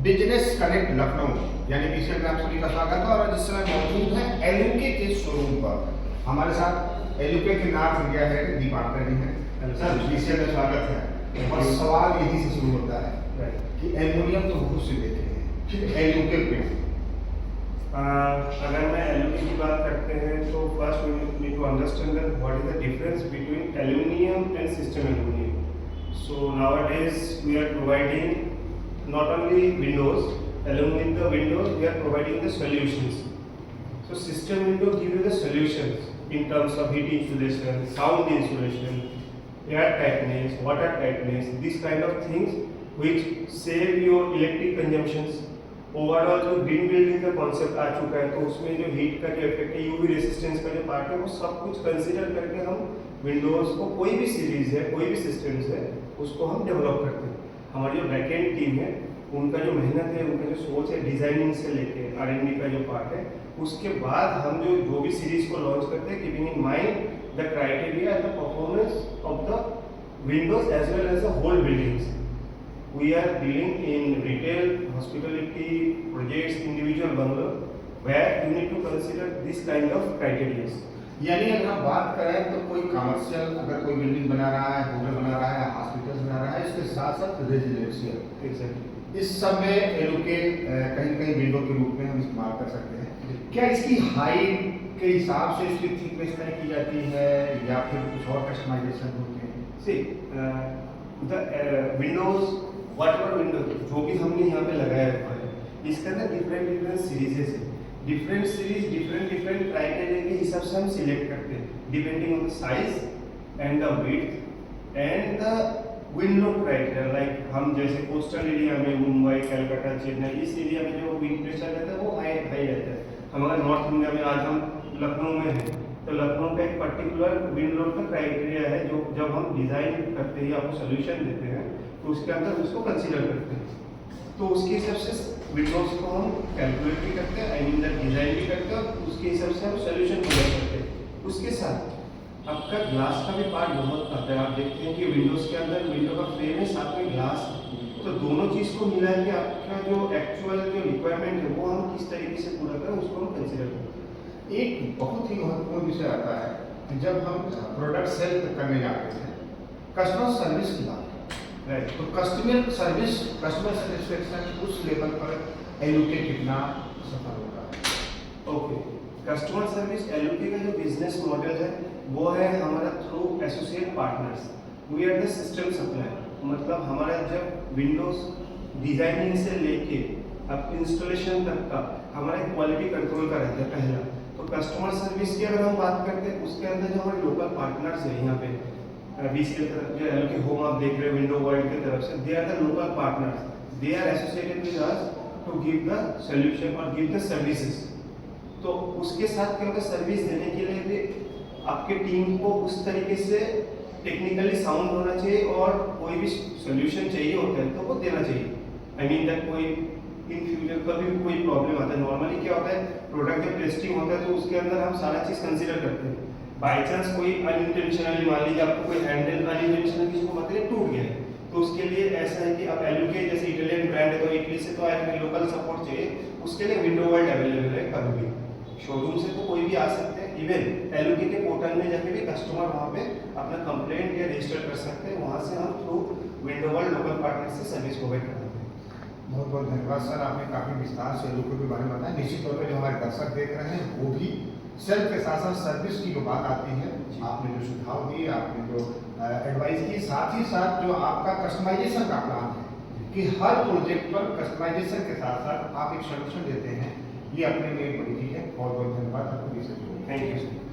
Business connect Lucknow यानी BCL में आप सभी का स्वागत है। और जिस समय मौजूद है एलयूके के शोरूम पर, हमारे साथ एलयूके के नॉर्थ इंडिया हेड दीपांकर जी हैं। सर बीसीएल में स्वागत है। और सवाल यही से शुरू होता है कि एल्युमिनियम तो बहुत से देखे हैं, फिर एलयूके पे अगर मैं एल्यूमिनियम की बात करते हैं तो first we need to understand that what is the difference between aluminium and system aluminium. So nowadays we are providing not only windows, along with the windows we are providing the solutions. So system window give you the solutions in terms of heat insulation, sound insulation, air tightness, water tightness, these kind of things which save your electric consumptions. Overall जो green building का concept आ चुका है तो उसमें जो heat का जो effect है, यूवी रेजिस्टेंस का जो पार्ट है, वो सब कुछ कंसीडर करके हम विंडोज को कोई भी सीरीज है, कोई भी सिस्टम्स है, उसको हम डेवलप करते हैं. हमारी जो बैकएंड टीम है उनका जो मेहनत है, उनका जो सोच है, डिजाइनिंग से लेके R&D का जो पार्ट है, उसके बाद हम जो भी सीरीज को लॉन्च करते हैं, keeping in mind the criteria and the performance of the windows as well as the whole buildings. We are dealing in retail, hospitality, projects, individual bungalow, where you need to consider this kind of criteria. यानी अगर हम बात करें तो कोई commercial अगर कोई building बना रहा है, होटल बना रहा है, हॉस्पिटल बना रहा है, इसके साथ साथ रेजिडेंशियल, Exactly. इस सब में एलयूके कहीं कहीं विंडो के रूप में हम इस्तेमाल कर सकते हैं. क्या इसकी हाइट के हिसाब से इसकी थिकनेस तय की जाती है या फिर कुछ और कस्टमाइजेशन होते हैं? See, the windows, whatever window जो भी हमने यहाँ पे लगाया हुआ है, इसके अंदर डिफरेंट सीरीजेस है. डिफरेंट सीरीज डिफरेंट क्राइटेरिया के हिसाब से हम सिलेक्ट करते हैं, depending on the size and the width and the wind load criteria. Like हम जैसे कोस्टल एरिया में मुंबई, कलकत्ता, चेन्नई, इस एरिया में जो विंड प्रेशर रहता है वो हाई रहता है. हम अगर नॉर्थ इंडिया में, आज हम लखनऊ में हैं, तो लखनऊ का एक पर्टिकुलर विंड लोड का क्राइटेरिया है जो जब हम डिजाइन करते हैं, आपको सोल्यूशन देते हैं, तो उसके अंदर उसको कंसीडर करते हैं. तो उसके हिसाब से विंडोज को हम कैलकुलेट भी करते हैं, आई मीन दैट डिजाइन भी करते हैं, और उसके हिसाब से हम सोल्यूशन प्रोवाइड करते हैं. उसके साथ आपका ग्लास का भी पार्ट बहुत आता है. आप देखते हैं कि विंडोज के अंदर विंडो का फ्रेम है, साथ में ग्लास है, तो दोनों चीज़ को मिला के आपका जो एक्चुअल जो रिक्वायरमेंट है वो हम किस तरीके से पूरा करें, उसको हम कंसीडर करते हैं. एक बहुत ही महत्वपूर्ण विषय आता है कि जब हम प्रोडक्ट सेल करने जाते हैं, कस्टमर सर्विस की बात राइट. तो कस्टमर सर्विस, कस्टमर सेटिस्फेक्शन उस लेवल पर एलयूके कितना सफल होता है? ओके, कस्टमर सर्विस एलयूके का जो बिजनेस मॉडल है वो है हमारा through associate partners. We are the system supplier. मतलब हमारा जब विंडोज डिजाइनिंग से लेके अब इंस्टॉलेशन तक का हमारा क्वालिटी कंट्रोल का रहता है पहला. तो कस्टमर सर्विस की अगर हम बात करते हैं, उसके अंदर जो हमारे लोकल पार्टनर्स है यहाँ पे बीसीएल की तरफ, जो एलयूके होम आप देख रहे हो विंडो वर्ल्ड की तरफ से, they are the local partners. They are associated with us to give the solution और गिव द सर्विसेज. तो उसके साथ क्या होगा, सर्विस देने के लिए भी आपके टीम को उस तरीके से टेक्निकली साउंड होना चाहिए, और कोई भी सॉल्यूशन चाहिए होता है तो वो देना चाहिए. आई मीन दैट कोई इन फ्यूचर कभी भी कोई प्रॉब्लम आता है, नॉर्मली क्या होता है, प्रोडक्ट जब टेस्टिंग होता है तो उसके अंदर हम सारा चीज़ कंसीडर करते हैं. बाई चांस कोई अनइंटेंशनली, मान लीजिए आपको कोई हैंडल अनइंटेंशनली किसी को मतलब टूट गया है, तो उसके लिए ऐसा है कि आप एलयूके जैसे इटालियन ब्रांड है तो इटली से तो आएगा, लोकल सपोर्ट चाहिए, उसके लिए विंडो वर्ल्ड अवेलेबल है. कभी भी शोरूम से तो कोई भी आ सकते हैं, इवन एलयूके के पोर्टल में जाके भी कस्टमर वहाँ पे अपना कंप्लेंट या रजिस्टर कर सकते हैं. वहाँ से हम through window world local partner से सर्विस प्रोवाइड करते हैं. बहुत बहुत धन्यवाद सर, आपने काफ़ी विस्तार से एलयूके के बारे में बताया. निश्चित तौर पर जो हमारे दर्शक देख रहे हैं वो भी सेल्फ के साथ साथ सर्विस की जो बात आती है, आपने जो सुझाव दिए, आपने जो एडवाइस की, साथ ही साथ जो आपका कस्टमाइजेशन का प्लान है कि हर प्रोजेक्ट पर कस्टमाइजेशन के साथ साथ आप एक सोल्यूशन देते हैं, ये अपने में एक बड़ी चीज़ है. बहुत बहुत धन्यवाद आपको. Thank you.